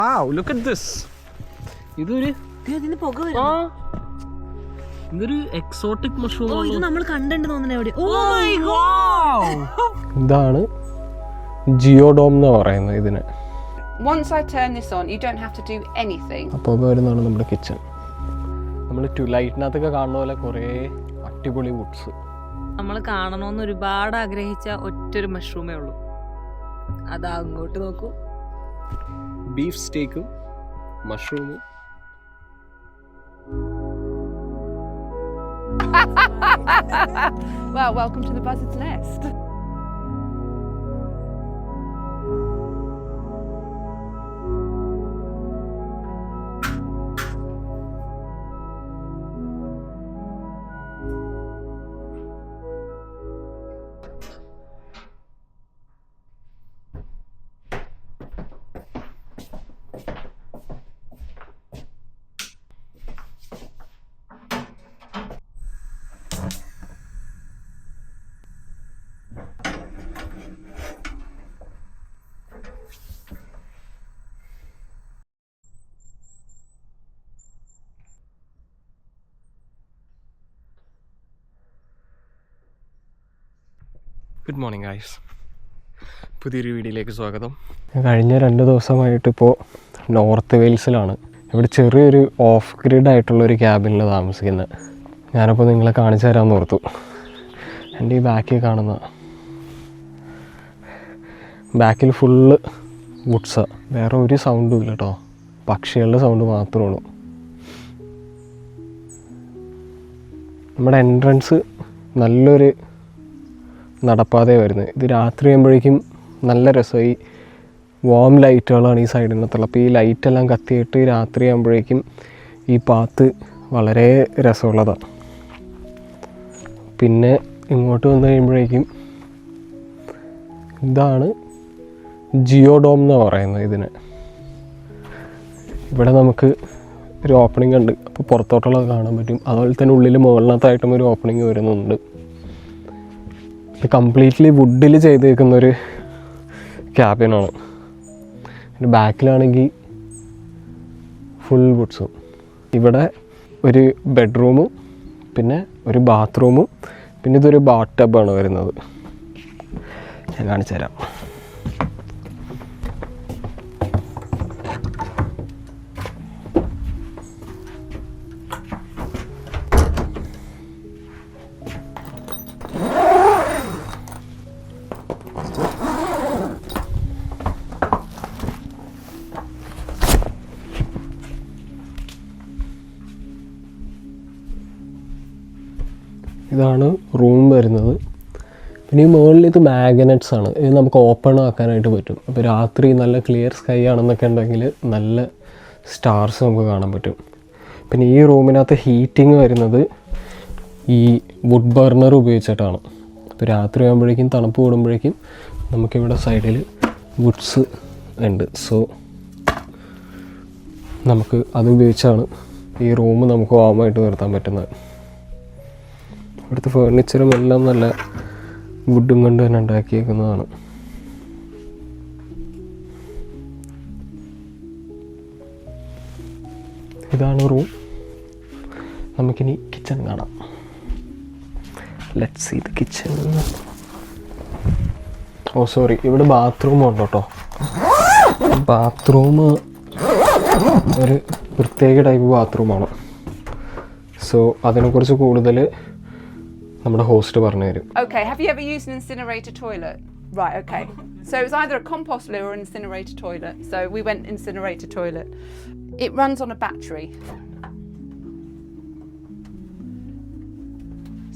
Wow, look at this. ഇതൊരു exotic mushroom. ഇത് നമ്മൾ കണ്ടിട്ട് തോന്നുന്നു എവിടെ. ഓ മൈ ഗോഡ്, ഇതാണ് ജിയോഡോം എന്ന് പറയുന്നത് ഇതിന്. Once I turn this on, you don't have to do anything. അപ്പോൾ വരുന്നതാണ് നമ്മുടെ കിച്ചൺ. നമ്മൾ ട്വിലൈറ്റിനകത്തൊക്കെ കാണുന്ന പോലെ കുറേ അടിപൊളി വുഡ്സ്. നമ്മൾ കാണണമെന്ന് ഒരുപാട് ആഗ്രഹിച്ച ഒറ്റൊരു മഷ്റൂമേ ഉള്ളൂ. അതാ അങ്ങോട്ട് നോക്കൂ. ബീഫ് സ്റ്റേക്കും മഷ്റൂമും. Well, welcome to the buzzard's nest. Good morning guys, പുതിയൊരു വീഡിയോയിലേക്ക് സ്വാഗതം. കഴിഞ്ഞ 2 ദിവസമായിട്ടിപ്പോൾ നോർത്ത് വെയിൽസിലാണ്. ഇവിടെ ചെറിയൊരു ഓഫ് ഗ്രിഡ് ആയിട്ടുള്ളൊരു ക്യാബിനിൽ താമസിക്കുന്നത്. ഞാനപ്പോൾ നിങ്ങളെ കാണിച്ചു തരാമെന്ന് ഓർത്തു. എൻ്റെ ഈ ബാക്കിൽ കാണുന്ന ബാക്കിൽ ഫുള്ള് വുഡ്സാണ്. വേറെ ഒരു സൗണ്ടും ഇല്ല കേട്ടോ, പക്ഷികളുടെ സൗണ്ട് മാത്രമേ ഉള്ളൂ. നമ്മുടെ എൻട്രൻസ് നല്ലൊരു നടപ്പാതെ വരുന്നത്. ഇത് രാത്രി ആകുമ്പോഴേക്കും നല്ല രസമായി. വാം ലൈറ്റുകളാണ് ഈ സൈഡിനകത്തുള്ളത്. അപ്പോൾ ഈ ലൈറ്റെല്ലാം കത്തിയിട്ട് രാത്രി ആകുമ്പോഴേക്കും ഈ പാത്ത് വളരെ രസമുള്ളതാണ്. പിന്നെ ഇങ്ങോട്ട് വന്നു കഴിയുമ്പോഴേക്കും ഇതാണ് ജിയോഡോം എന്ന് പറയുന്നത് ഇതിന്. ഇവിടെ നമുക്ക് ഒരു ഓപ്പണിംഗ് ഉണ്ട്, അപ്പോൾ പുറത്തോട്ടുള്ളത് കാണാൻ പറ്റും. അതുപോലെ തന്നെ ഉള്ളിൽ മുകളിനകത്തായിട്ടും ഒരു ഓപ്പണിംഗ് വരുന്നുണ്ട്. കംപ്ലീറ്റ്ലി വുഡിൽ ചെയ്തേക്കുന്നൊരു ക്യാബിനാണ്. പിന്നെ ബാക്കിലാണെങ്കിൽ ഫുൾ വുഡ്സും. ഇവിടെ ഒരു ബെഡ്റൂമും പിന്നെ ഒരു ബാത്റൂമും പിന്നെ ഇതൊരു ബാത്ത് ടബാണ് വരുന്നത്. ഞാൻ കാണിച്ചു തരാം. ഇതാണ് റൂം വരുന്നത്. പിന്നെ ഈ മുകളിൽ ഇത് മാഗ്നറ്റ്സ് ആണ്. ഇത് നമുക്ക് ഓപ്പൺ ആക്കാനായിട്ട് പറ്റും. അപ്പോൾ രാത്രി നല്ല ക്ലിയർ സ്കൈ ആണെന്നൊക്കെ ഉണ്ടെങ്കിൽ നല്ല സ്റ്റാർസ് നമുക്ക് കാണാൻ പറ്റും. പിന്നെ ഈ റൂമിനകത്ത് ഹീറ്റിംഗ് വരുന്നത് ഈ വുഡ് ബർണർ ഉപയോഗിച്ചിട്ടാണ്. അപ്പോൾ രാത്രി ആകുമ്പോഴേക്കും തണുപ്പ് കൂടുമ്പോഴേക്കും നമുക്കിവിടെ സൈഡിൽ വുഡ്സ് ഉണ്ട്. സോ നമുക്ക് അത് ഉപയോഗിച്ചാണ് ഈ റൂം നമുക്ക് വാമായിട്ട് നിർത്താൻ പറ്റുന്നത്. ഇവിടുത്തെ ഫേർണിച്ചറും എല്ലാം നല്ല വുഡും കൊണ്ട് തന്നെ ഉണ്ടാക്കിയേക്കുന്നതാണ്. ഇതാണ് റൂം. നമുക്കിനി കിച്ചൺ കാണാം. Let's see the kitchen. Oh sorry, ഇവിടെ ബാത്റൂം ഉണ്ട് കേട്ടോ. ബാത്റൂം ഒരു പ്രത്യേക ടൈപ്പ് ബാത്റൂമാണ്. സോ അതിനെക്കുറിച്ച് കൂടുതൽ നമ്മുടെ ഹോസ്റ്റ് പറഞ്ഞു തരും. Okay, have you ever used an incinerator toilet? Right, okay. So it was either a compost loo or an incinerator toilet. So we went incinerator toilet. It runs on a battery.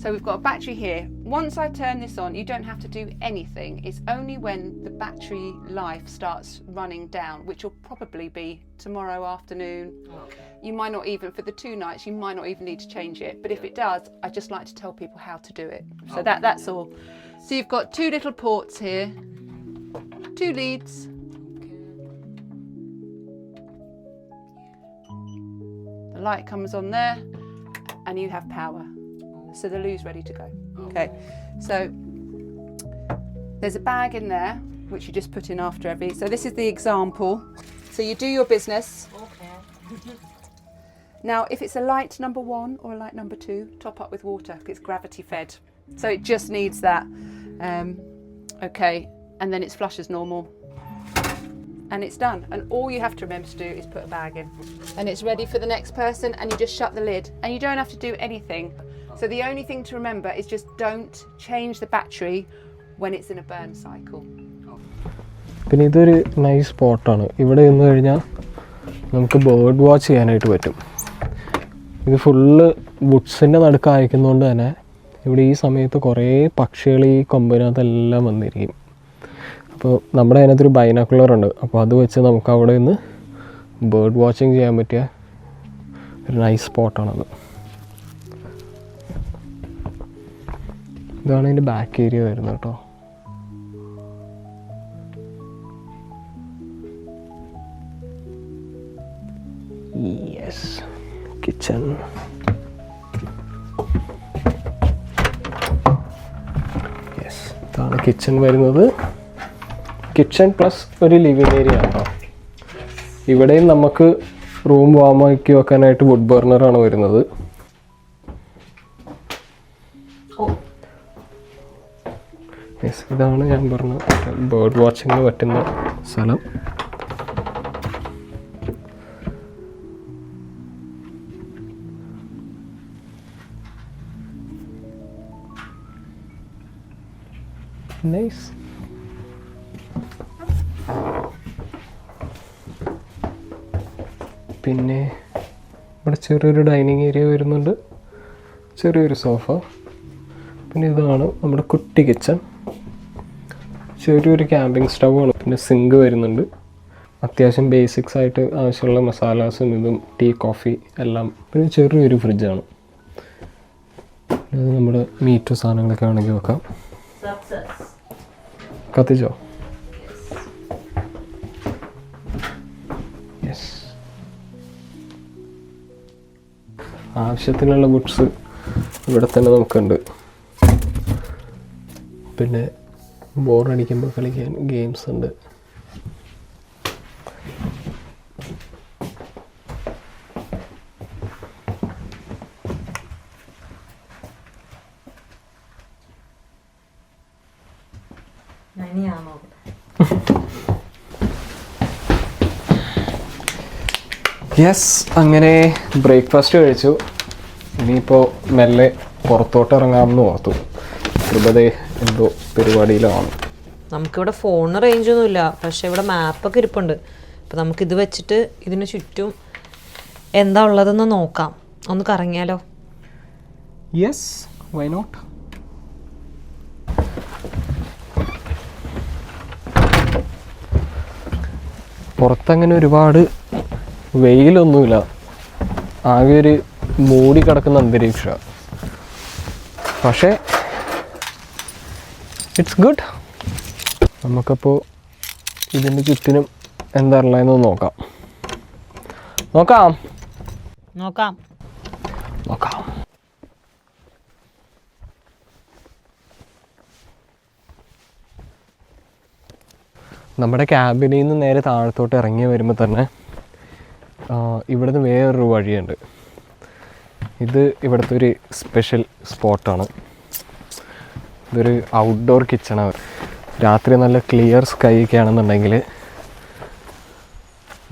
So we've got a battery here. Once I turn this on, you don't have to do anything. It's only when the battery life starts running down, which will probably be tomorrow afternoon. Okay. You might not even, for the 2 nights, you might not even need to change it. But if it does, I just like to tell people how to do it. So that's all. So you've got 2 little ports here, 2 leads. The light comes on there and you have power. So the loo's ready to go. Okay, so there's a bag in there which you just put in after every. So this is the example. So you do your business. Now, if it's a light number 1 or a light number 2, top up with water, 'cause it's gravity fed. So it just needs that. Okay, and then it's flush as normal. And it's done. And all you have to remember to do is put a bag in. And it's ready for the next person, and you just shut the lid. And you don't have to do anything. So the only thing to remember is just don't change the battery when it's in a burn cycle. പിന്നെ ഇതൊരു nice സ്പോട്ടാണ്. ഇവിടെ നിന്ന് കഴിഞ്ഞാൽ നമുക്ക് bird watch ചെയ്യാനായിട്ട് പറ്റും. ഇത് ഫുള്ള് വുഡ്സിൻ്റെ നടുക്ക് അയക്കുന്നതുകൊണ്ട് തന്നെ ഇവിടെ ഈ സമയത്ത് കുറേ പക്ഷികൾ ഈ കൊമ്പിനകത്തെല്ലാം വന്നിരിക്കും. അപ്പോൾ നമ്മുടെ അതിനകത്തൊരു ബൈനോക്കുലർ ഉണ്ട്. അപ്പോൾ അത് വെച്ച് നമുക്ക് അവിടെ നിന്ന് ബേർഡ് വാച്ചിങ് ചെയ്യാൻ പറ്റിയ ഒരു നൈസ് സ്പോട്ടാണത്. ഇതാണ് അതിൻ്റെ ബാക്ക് ഏരിയ വരുന്നത് കേട്ടോ. Yes, kitchen. യെസ്, ഇതാണ് കിച്ചൺ വരുന്നത്. കിച്ചൺ പ്ലസ് ഒരു ലിവിങ് ഏരിയ ആണ്. ഇവിടെയും നമുക്ക് റൂം വാമാക്കി വെക്കാനായിട്ട് വുഡ് ബർണറാണ് വരുന്നത്. യെസ്, ഇതാണ് ഞാൻ പറഞ്ഞ ബേർഡ് വാച്ചിങ്ങിന് പറ്റുന്ന സ്ഥലം. നൈസ്. പിന്നെ ഇവിടെ ചെറിയൊരു ഡൈനിങ് ഏരിയ വരുന്നുണ്ട്, ചെറിയൊരു സോഫ. പിന്നെ ഇതാണ് നമ്മുടെ കുട്ടി കിച്ചൺ. ചെറിയൊരു ക്യാമ്പിംഗ് സ്റ്റവ് ആണ്. പിന്നെ സിങ്ക് വരുന്നുണ്ട്. അത്യാവശ്യം ബേസിക്സ് ആയിട്ട് ആവശ്യമുള്ള മസാലാസും ഇതും ടീ കോഫി എല്ലാം. പിന്നെ ചെറിയൊരു ഫ്രിഡ്ജാണ്. അത് നമ്മുടെ മീറ്റ് സാധനങ്ങളൊക്കെ വേണമെങ്കിൽ വെക്കാം. കത്തിച്ചോ? യെസ്. ആവശ്യത്തിനുള്ള ബുക്സ് ഇവിടെ തന്നെ നമുക്കുണ്ട്. പിന്നെ ബോറടിക്കുമ്പോൾ കളിക്കാൻ ഗെയിംസ് ഉണ്ട്. യെസ്, അങ്ങനെ ബ്രേക്ക്ഫാസ്റ്റ് കഴിച്ചു. ഇനിയിപ്പോൾ മെല്ലെ പുറത്തോട്ട് ഇറങ്ങാമെന്ന് ഓർത്തു. കൃപതേ എന്തോ പരിപാടിയിലാണ്. നമുക്കിവിടെ ഫോണിന് റേഞ്ചൊന്നുമില്ല, പക്ഷേ ഇവിടെ മാപ്പൊക്കെ ഇരിപ്പുണ്ട്. അപ്പോൾ നമുക്കിത് വെച്ചിട്ട് ഇതിന് ചുറ്റും എന്താ ഉള്ളതെന്ന് നോക്കാം. ഒന്ന് കറങ്ങിയാലോ? Yes, why not. പുറത്തങ്ങനെ ഒരുപാട് വെയിലൊന്നുമില്ല, ആകെ ഒരു മൂടി കിടക്കുന്ന അന്തരീക്ഷമാണ്. പക്ഷേ ഇറ്റ്സ് ഗുഡ്. നമുക്കപ്പോൾ ഇതിൻ്റെ ചുറ്റിനും എന്താ ഉള്ളതെന്ന് നോക്കാം. നമ്മുടെ ക്യാബിനിൽ നിന്ന് നേരെ താഴത്തോട്ട് ഇറങ്ങി വരുമ്പോൾ തന്നെ ഇവിടുന്ന് വേറൊരു വഴിയുണ്ട്. ഇത് ഇവിടുത്തെ ഒരു സ്പെഷ്യൽ സ്പോട്ടാണ്. ഇതൊരു ഔട്ട്ഡോർ കിച്ചണാണ്. രാത്രി നല്ല ക്ലിയർ സ്കൈ ഒക്കെ ആണെന്നുണ്ടെങ്കിൽ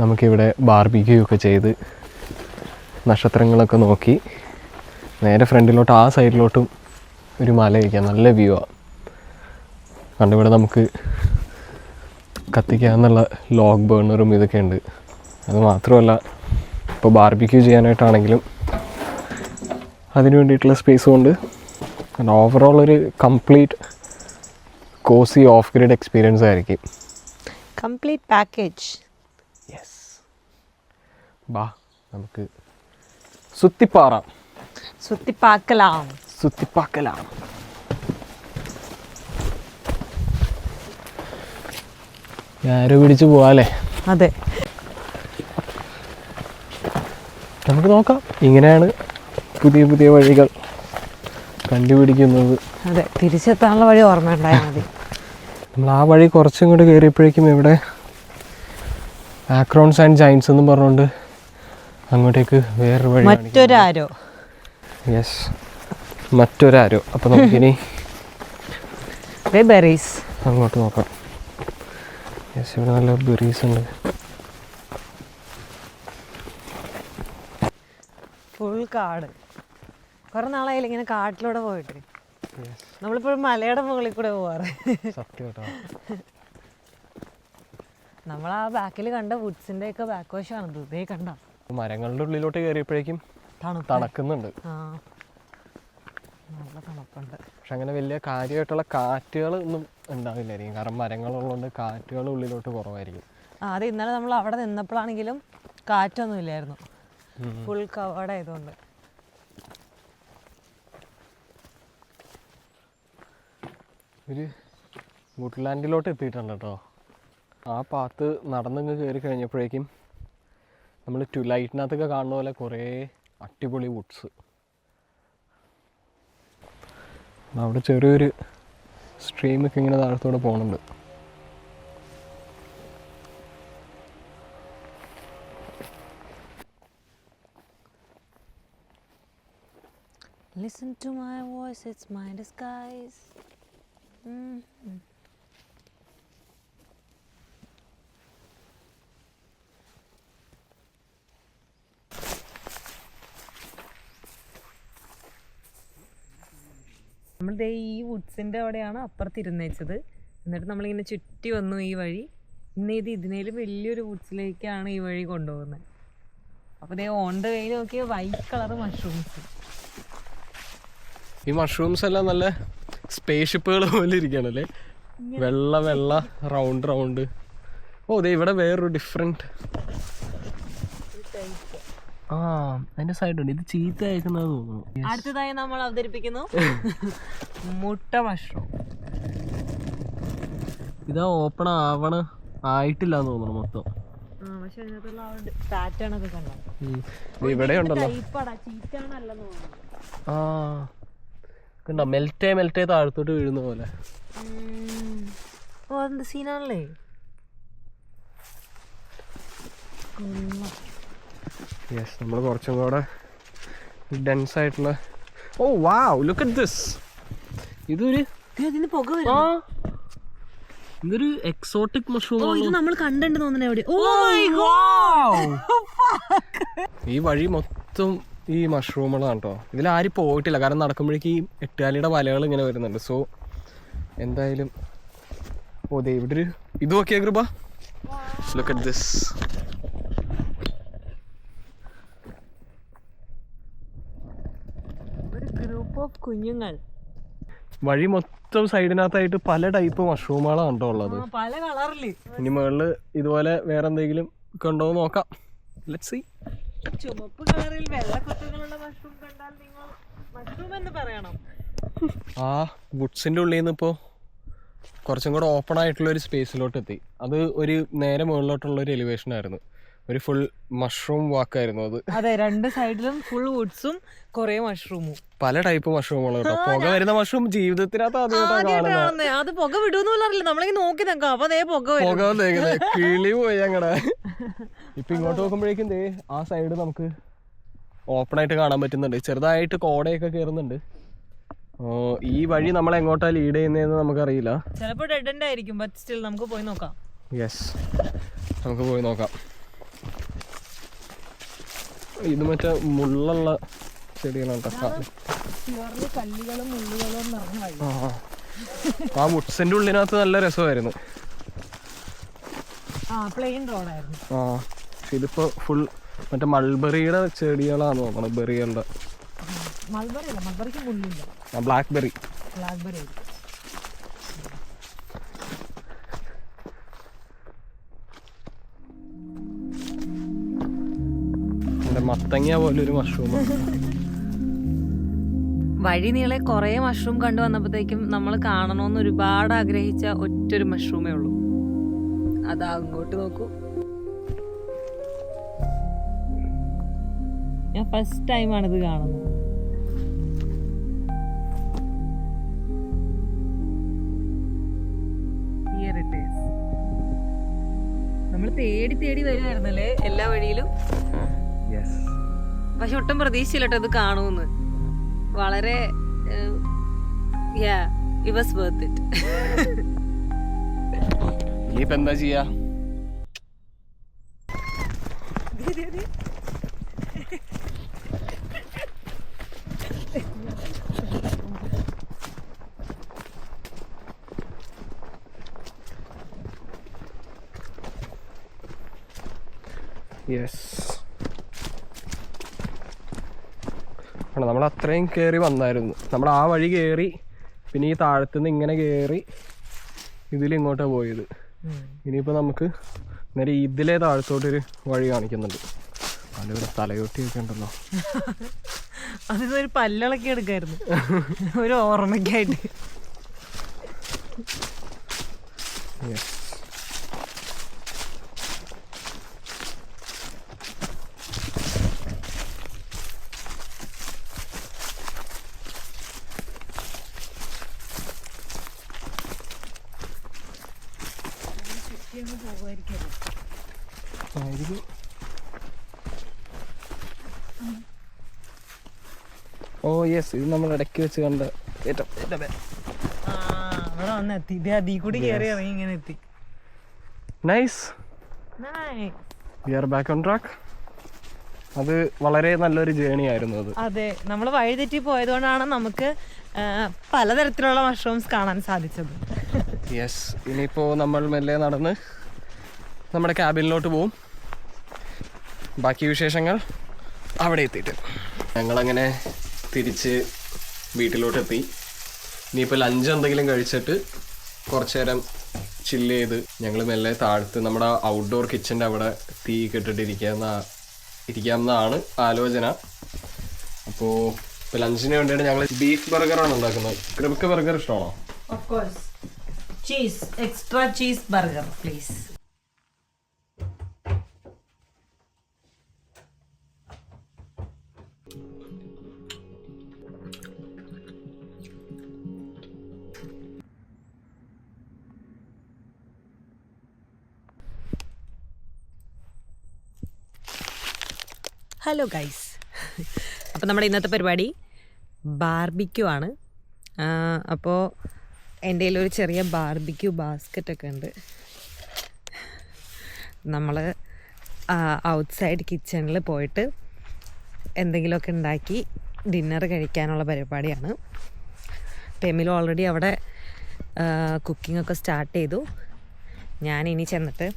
നമുക്കിവിടെ ബാർബിക്യൂ ഒക്കെ ചെയ്ത് നക്ഷത്രങ്ങളൊക്കെ നോക്കി നേരെ ഫ്രണ്ടിലോട്ട് ആ സൈഡിലോട്ടും ഒരു മല വയ്ക്കാം. നല്ല വ്യൂ ആണ്. കണ്ടിവിടെ നമുക്ക് കത്തിക്കാന്നുള്ള ലോഗ് ബേണറും ഇതൊക്കെ ഉണ്ട്. അത് മാത്രമല്ല, ഇപ്പോൾ ബാർബിക്യൂ ചെയ്യാനായിട്ടാണെങ്കിലും അതിന് വേണ്ടിയിട്ടുള്ള സ്പേസും ഉണ്ട്. ഓവറോൾ ഒരു complete cosy off grid experience ആയിരിക്കും. Complete package. യെസ്, ബാ നമുക്ക് സുത്തിപ്പാക്കലാം. ആരോ പിടിച്ച് പോവാല്ലേ? അതെ, നമുക്ക് നോക്കാം. ഇങ്ങനെയാണ് പുതിയ പുതിയ വഴികൾ കണ്ടുപിടിക്കുന്നത്. അതെ, തിരിച്ചെത്താനുള്ള വഴി ഓർമ്മയുണ്ടായാൽ മതി. നമ്മൾ ആ വഴി കുറച്ചും കൂടി കയറിയപ്പോഴേക്കും ഇവിടെ ആക്രോൺസ് ആൻഡ് ജൈൻസ് എന്നും പറഞ്ഞുകൊണ്ട് അങ്ങോട്ടേക്ക് വേറൊരു വഴി. മറ്റൊരാരോ. യെസ്, മറ്റൊരാരോ. അപ്പോൾ നമുക്കിനി ബെറീസ് അങ്ങോട്ട് നോക്കാം. യെസ്, ഇവിടെ നല്ല ബെറീസ് ഉണ്ട്. ഫുൾ കാട്. കുറെ നാളായാലും ഇങ്ങനെ കാട്ടിലൂടെ പോയിട്ട്. നമ്മളിപ്പോഴും മലയുടെ മുകളിൽ കൂടെ പോവാറ്. സത്യം കേട്ടോ. നമ്മൾ ആ ബാക്കിൽ കണ്ട വുഡ്സിന്റെ ഒക്കെ ബാക്ക് വശമാണത്. ഇതേ കണ്ട മരങ്ങളുടെ ഉള്ളിലോട്ട് കയറിയപ്പോഴേക്കും തണുക്കുന്നുണ്ട്. നല്ല തണുപ്പുണ്ട്. പക്ഷെ അങ്ങനെ വലിയ കാര്യമായിട്ടുള്ള കാറ്റുകൾ ഒന്നും ഉണ്ടാവില്ലായിരിക്കും, കാരണം മരങ്ങളുള്ളതുകൊണ്ട് കാറ്റുകൾ ഉള്ളിലോട്ട് കുറവായിരിക്കും. അത് ഇന്നലെ നമ്മൾ അവിടെ നിന്നപ്പോഴാണെങ്കിലും കാറ്റൊന്നും ഇല്ലായിരുന്നു, ഫുൾ കവേർഡ് ആയതുകൊണ്ട്. ഒരു വുഡ്ലാൻഡിലോട്ട് എത്തിയിട്ടുണ്ട് കേട്ടോ. ആ പാത്ത് നടന്നിങ്ങ് കയറി കഴിഞ്ഞപ്പോഴേക്കും നമ്മൾ ട്വിലൈറ്റിനകത്തൊക്കെ കാണുന്ന പോലെ കുറേ അടിപൊളി വുഡ്സ്. അവിടെ ചെറിയൊരു സ്ട്രീമൊക്കെ ഇങ്ങനെ താഴത്തോടെ പോകുന്നുണ്ട്. Listen to my voice, it's my disguise. നമ്മൾ ദേ ഈ വുഡ്സിൻ്റെ അവിടെയാണ് അപ്പുറത്തിരുന്നേച്ചത്. എന്നിട്ട് നമ്മളിങ്ങനെ ചുറ്റി വന്നു ഈ വഴി. ഇന്ന് ഇതിനേലും വലിയൊരു വുഡ്സിലേക്കാണ് ഈ വഴി കൊണ്ടുപോകുന്നത്. അപ്പോൾ ദേ ഓൺ ദ വേയിൽ നോക്കിയ വൈറ്റ് കളർ മഷ്റൂംസ്. ഈ മഷ്റൂംസ് എല്ലാം നല്ല സ്പേസ് ഷിപ്പുകൾ പോലെ ഇരിക്കുകയാണല്ലേ, വെള്ള വെള്ള റൗണ്ട് റൗണ്ട്. ഓ ദേ ഇവിടെ വേറൊരു ഡിഫറെൻറ്റ്. ആ അതിൻ്റെ സൈഡുണ്ട്, ഇത് ചീത്ത അയക്കുന്നത് തോന്നുന്നു. അടുത്തതായി നമ്മൾ അവതരിപ്പിക്കുന്നു മുട്ട മഷ്റൂം. ഇതാ ഓപ്പൺ ആയിട്ടില്ല എന്ന് തോന്നുന്നു മൊത്തം. പക്ഷെ അതിനകത്തുള്ള പാറ്റേൺ ഒക്കെ കണ്ടോ? ഇവിടെ ഉണ്ടല്ലോ. ആ കണ്ടോ, മെൽറ്റേ താഴത്തോട്ട് വീഴുന്ന പോലെ. ഓ അതെന്ത് സീനാണല്ലേ. യെസ്, നമ്മൾ കുറച്ചും കൂടെ ഡെൻസ് ആയിട്ടുള്ള. ഓ വാവ്, ലുക്ക് അറ്റ് ദിസ്. ഇതൊരു പുക ഇതൊരു എക്സോട്ടിക് മഷ്റൂം. ഇത് നമ്മൾ കണ്ടിട്ട് തോന്നുന്നു എവിടെ. ഈ വഴി മൊത്തം ഈ മഷ്റൂമുകളാണ് കേട്ടോ. ഇതിൽ ആരും പോയിട്ടില്ല, കാരണം നടക്കുമ്പോഴേക്ക് ഈ എട്ടുകാലിയുടെ വലകൾ ഇങ്ങനെ വരുന്നുണ്ട്. സോ എന്തായാലും ഓ ദേ ഇവിടെ ഒരു ഇത് നോക്കിയാ കൃപ, ലുക്ക് അറ്റ് ദിസ്. ഒരു ഗ്രൂപ്പ് ഓഫ് കുഞ്ഞുങ്ങൾ. വഴി മൊത്തം സൈഡിനകത്തായിട്ട് പല ടൈപ്പ് മഷ്റൂമുകളാണ് കേട്ടോ ഉള്ളത്, പല കളറില്. ഇനി മുകളിൽ ഇതുപോലെ വേറെ എന്തെങ്കിലും ഉണ്ടോ എന്ന് നോക്കാം. Let's see. ചുമപ്പ് കളറിൽ വെള്ളക്കൊത്തുകളുള്ള മഷ്റൂം കണ്ടാൽ നിങ്ങൾ മഷ്റൂം എന്ന് പറയണം. ആ വുഡ്സിൻ്റെ ഉള്ളിൽ നിന്ന് ഇപ്പോൾ കുറച്ചും കൂടെ ഓപ്പൺ ആയിട്ടുള്ള ഒരു സ്പേസിലോട്ട് എത്തി. അത് ഒരു നേരെ മുകളിലോട്ടുള്ള ഒരു എലിവേഷൻ ആയിരുന്നു, ഒരു ഫുൾ മഷ്റൂം വാക്കായിരുന്നു അത്. അതെ, രണ്ട് സൈഡിലും ഫുൾ വുഡ്സും കുറെ മഷ്റൂമും, പല ടൈപ്പ് മഷ്റൂമുകൾ കേട്ടോ. പുക വരുന്ന മഷ്റൂം ജീവിതത്തിനകത്ത് ആദ്യമായിട്ടാണ്. അത് പുക വിടുമെന്ന് അറിയില്ല, നമ്മളിങ്ങനെ നോക്കി നിൽക്കാം. അപ്പൊ അതേ പുക കിളി പോയി അങ്ങനെ. ഇപ്പൊ ഇങ്ങോട്ട് നോക്കുമ്പോഴേക്കും ദേ ആ സൈഡ് നമുക്ക് ഓപ്പൺ ആയിട്ട് കാണാൻ പറ്റുന്നുണ്ട്. ചെറുതായിട്ട് കോടയൊക്കെ കയറുന്നുണ്ട്. ഈ വഴി നമ്മൾ എങ്ങോട്ടാ ലീഡ് ചെയ്യുന്നതെന്ന് നമുക്കറിയില്ല. ചിലപ്പോൾ ഡെഡ് എൻഡ് ആയിരിക്കും, ബട്ട് സ്റ്റിൽ നമുക്ക് പോയി നോക്കാം. യെസ്, നമുക്ക് പോയി നോക്കാം. ഇത് മറ്റേ മുള്ളുള്ള ചെടികളാണ്. കല്ലുകളും മുള്ളുകളും നിറഞ്ഞ ആ വുഡ്സിന്റെ ഉള്ളിനകത്ത് നല്ല രസമായിരുന്നു. പ്ലെയിൻ റോഡായിരുന്നു. ഇതിപ്പോ ഫുൾ മറ്റേ മൾബറിയുടെ ചെടികളാണ് തോന്നണം. ബെറികളുടെ മൾബറി അല്ല, മൾബറിക്ക് മുള്ളില്ല. ബ്ലാക്ക്ബെറി. ബ്ലാക്ക്ബെറി മത്തങ്ങ പോലെ ഒരു മഷ്റൂം. വഴി നീളെ കുറേ മഷ്റൂം കണ്ടു വന്നപ്പോഴത്തേക്കും നമ്മൾ കാണണമെന്ന് ഒരുപാട് ആഗ്രഹിച്ച ഒറ്റൊരു മഷ്റൂമേ ഉള്ളൂ. അതാ അങ്ങോട്ട് നോക്കൂ. ഞാൻ ഫസ്റ്റ് ടൈമാണിത് കാണുന്നത്. നമ്മൾ തേടി തേടി വരുമായിരുന്നല്ലേ എല്ലാ വഴിയിലും. പക്ഷെ ഒട്ടും പ്രതീക്ഷയില്ല കേട്ടോ ഇത് കാണുമെന്ന്. വളരെ it was worth it. ഇനിയിപ്പോ എന്താ ചെയ്യാ? യെസ്, നമ്മൾ അത്രയും കയറി വന്നായിരുന്നു. നമ്മൾ ആ വഴി കയറി പിന്നെ ഈ താഴത്തുനിന്ന് ഇങ്ങനെ കയറി ഇതിലിങ്ങോട്ടാണ് പോയത്. ഇനിയിപ്പോൾ നമുക്ക് നേരെ ഇതിലെ താഴത്തോട്ടൊരു വഴി കാണിക്കുന്നുണ്ട്. അതിവിടെ തലയൊട്ടിയൊക്കെ ഉണ്ടല്ലോ. അതൊരു പല്ലിളക്കി എടുക്കായിരുന്നു ഒരു ഓർമ്മയ്ക്കായിട്ട്. ഓ യെസ്, ഇത് നമ്മൾ ഇടയ്ക്ക് വെച്ച് കണ്ട ഏറ്റവും അവിടെ വന്ന് എത്തി. ഇത് അതീ കൂടി കയറി ഇറങ്ങി ഇങ്ങനെ എത്തി. Nice, we are back on track. അത് വളരെ നല്ലൊരു ജേണി ആയിരുന്നു അത്. അതെ, നമ്മൾ വഴി തെറ്റി പോയതുകൊണ്ടാണ് നമുക്ക് പലതരത്തിലുള്ള മഷ്റൂംസ് കാണാൻ സാധിച്ചത്. യെസ്, ഇനിയിപ്പോൾ നമ്മൾ മെല്ലെ നടന്ന് നമ്മുടെ ക്യാബിനിലോട്ട് പോവും. ബാക്കി വിശേഷങ്ങൾ അവിടെ എത്തിയിട്ട്. ഞങ്ങളങ്ങനെ തിരിച്ച് വീട്ടിലോട്ടെത്തി. ഇനിയിപ്പോൾ ലഞ്ച് എന്തെങ്കിലും കഴിച്ചിട്ട് കുറച്ച് നേരം ചില്ല് ചെയ്ത് ഞങ്ങൾ മെല്ലെ താഴത്ത് നമ്മുടെ ഔട്ട്ഡോർ കിച്ചൻ്റെ അവിടെ തീ കെട്ടിട്ട് ഇരിക്കാമെന്നാണ് ആലോചന. അപ്പോൾ ഇപ്പോൾ ലഞ്ചിന് വേണ്ടിയിട്ട് ഞങ്ങൾ ബീഫ് ബർഗറാണ് ഉണ്ടാക്കുന്നത്. ക്രിബക്ക് ബർഗർ ഇഷ്ടമാണോ? Of course, cheese, extra cheese burger please. Hello guys, അപ്പോൾ നമ്മുടെ ഇന്നത്തെ പരിപാടി ബാർബിക്യൂ ആണ്. അപ്പോൾ എൻ്റെ കയ്യിലൊരു ചെറിയ ബാർബിക്യൂ ബാസ്ക്കറ്റൊക്കെ ഉണ്ട്. നമ്മൾ ഔട്ട്സൈഡ് കിച്ചണിൽ പോയിട്ട് എന്തെങ്കിലുമൊക്കെ ഉണ്ടാക്കി ഡിന്നർ കഴിക്കാനുള്ള പരിപാടിയാണ്. എമിൽ ഓൾറെഡി അവിടെ കുക്കിങ്ങൊക്കെ സ്റ്റാർട്ട് ചെയ്തു. ഞാനിനി ചെന്നിട്ട്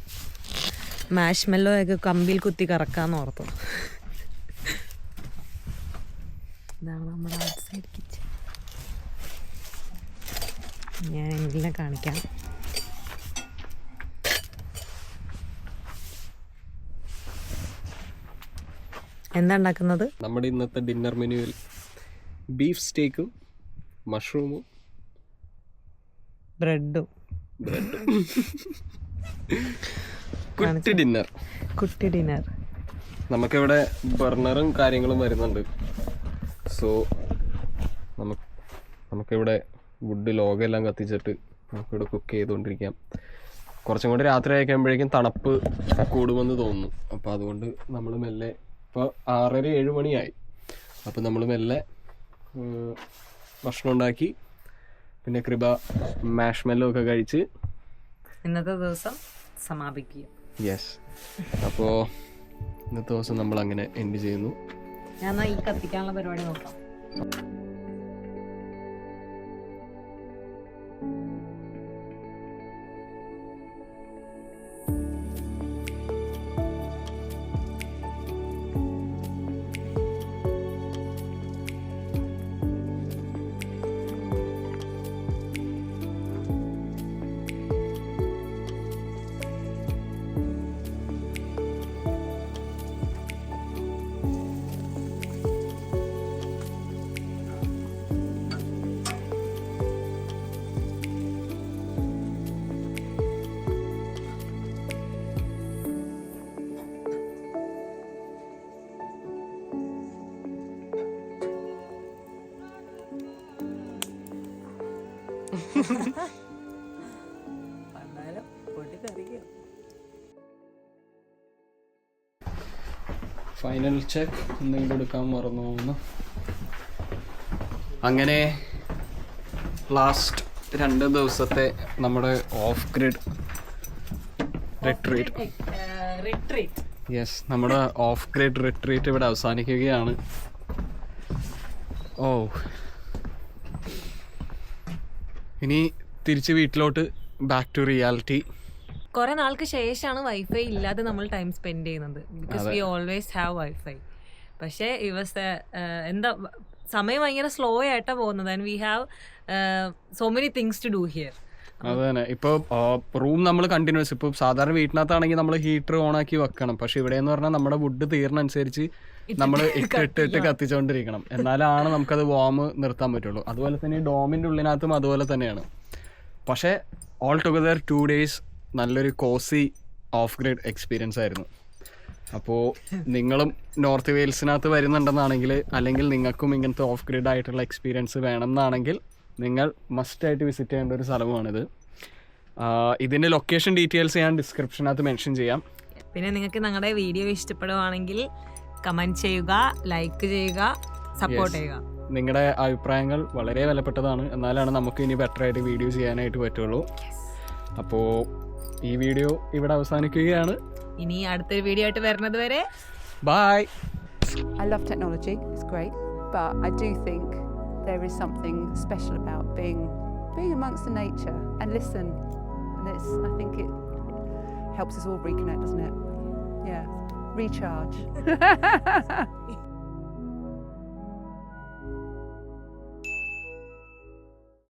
മാഷ്മെല്ലോ ഒക്കെ കമ്പിൽ കുത്തി കറക്കാമെന്ന് ഓർത്തു. ഇതാണ് നമ്മുടെ ഔട്ട്സൈഡ് കിച്ചൺ. ഞാൻ എല്ലാം കാണിക്കാം. എന്താ ഉണ്ടാക്കുന്നത്? നമ്മുടെ ഇന്നത്തെ ഡിന്നർ മെനുവിൽ ബീഫ് സ്റ്റേക്കും മഷ്റൂമും ബ്രെഡും കുട്ടി ഡിന്നർ. നമുക്കിവിടെ ബർണറും കാര്യങ്ങളും വരുന്നുണ്ട്. സോ നമുക്കിവിടെ വുഡ് ലോഗെല്ലാം കത്തിച്ചിട്ട് നമുക്കിവിടെ കുക്ക് ചെയ്തുകൊണ്ടിരിക്കാം. കുറച്ചും കൂടി രാത്രി ആയിക്കുമ്പോഴേക്കും തണുപ്പ് കൂടുമെന്ന് തോന്നുന്നു. അപ്പോൾ അതുകൊണ്ട് നമ്മൾ മെല്ലെ, ഇപ്പോൾ 6:30-7 മണിയായി. അപ്പോൾ നമ്മൾ മെല്ലെ ഭക്ഷണം ഉണ്ടാക്കി പിന്നെ കൃപ മാഷ്മെല്ലോ ഒക്കെ കഴിച്ച് ഇന്നത്തെ ദിവസം സമാപിക്കുക. യെസ്, അപ്പോൾ ഇന്നത്തെ ദിവസം നമ്മൾ അങ്ങനെ എൻഡ് ചെയ്യുന്നു. ഞാൻ ഈ കത്തിക്കാനുള്ള പരിപാടി നോക്കാം. പൊട്ടി തെറിക്കും. ഫൈനൽ ചെക്ക് എന്തെങ്കിലും എടുക്കാൻ മറന്നു പോകുന്നു. അങ്ങനെ ലാസ്റ്റ് 2 ദിവസത്തെ നമ്മുടെ ഓഫ് ഗ്രിഡ് റിട്രീറ്റ് യെസ്, നമ്മുടെ ഓഫ് ഗ്രിഡ് റിട്രീറ്റ് ഇവിടെ അവസാനിക്കുകയാണ്. ഓ, ഇനി തിരിച്ച് വീട്ടിലോട്ട്, ബാക്ക് ടു റിയാലിറ്റി. കുറെ നാൾക്ക് ശേഷമാണ് വൈഫൈ ഇല്ലാതെ നമ്മൾ ടൈം സ്പെൻഡ് ചെയ്യുന്നത്. Because we always have wifi. പക്ഷേ എന്താ സമയം ഭയങ്കര സ്ലോ ആയിട്ടാണ് പോകുന്നത്. And we have so many things to do here. അത് തന്നെ. ഇപ്പോൾ റൂം നമ്മൾ കണ്ടിന്യൂസ്, ഇപ്പോൾ സാധാരണ വീട്ടിനകത്താണെങ്കിൽ നമ്മൾ ഹീറ്റർ ഓൺ ആക്കി വെക്കണം. പക്ഷെ ഇവിടെ എന്ന് പറഞ്ഞാൽ നമ്മുടെ വുഡ് തീർന്നനുസരിച്ച് നമ്മൾ ഇട്ടിട്ട് കത്തിച്ചുകൊണ്ടിരിക്കണം. എന്നാലാണ് നമുക്കത് വാം നിർത്താൻ പറ്റുള്ളൂ. അതുപോലെ തന്നെ ഡോമിൻ്റെ ഉള്ളിനകത്തും അതുപോലെ തന്നെയാണ്. പക്ഷേ ഓൾ ടുഗദർ 2 days നല്ലൊരു കോസി ഓഫ് ഗ്രിഡ് എക്സ്പീരിയൻസ് ആയിരുന്നു. അപ്പോൾ നിങ്ങളും നോർത്ത് വെയിൽസിനകത്ത് വരുന്നുണ്ടെന്നാണെങ്കിൽ, അല്ലെങ്കിൽ നിങ്ങൾക്കും ഇങ്ങനത്തെ ഓഫ് ഗ്രിഡ് ആയിട്ടുള്ള എക്സ്പീരിയൻസ് വേണം എന്നാണെങ്കിൽ, നിങ്ങൾ മസ്റ്റായിട്ട് വിസിറ്റ് ചെയ്യേണ്ട ഒരു സ്ഥലമാണിത്. ഇതിൻ്റെ ലൊക്കേഷൻ ഡീറ്റെയിൽസ് ഞാൻ ഡിസ്ക്രിപ്ഷനകത്ത് മെൻഷൻ ചെയ്യാം. പിന്നെ നിങ്ങൾക്ക് ഞങ്ങളുടെ വീഡിയോ ഇഷ്ടപ്പെടുവാണെങ്കിൽ കമൻറ്റ് ചെയ്യുക, ലൈക്ക് ചെയ്യുക, സപ്പോർട്ട് ചെയ്യുക. നിങ്ങളുടെ അഭിപ്രായങ്ങൾ വളരെ വിലപ്പെട്ടതാണ്. എന്നാലാണ് നമുക്ക് ഇനി ബെറ്ററായിട്ട് വീഡിയോ ചെയ്യാനായിട്ട് പറ്റുള്ളൂ. അപ്പോൾ ഈ വീഡിയോ ഇവിടെ അവസാനിക്കുകയാണ്. ഇനി അടുത്തൊരു വീഡിയോ ആയിട്ട് വരുന്നത് വരെ by. I love technology, it's great, but I do think there is something special about being amongst the nature and listen. And I think it helps us all reconnect, doesn't it? Yeah, recharge.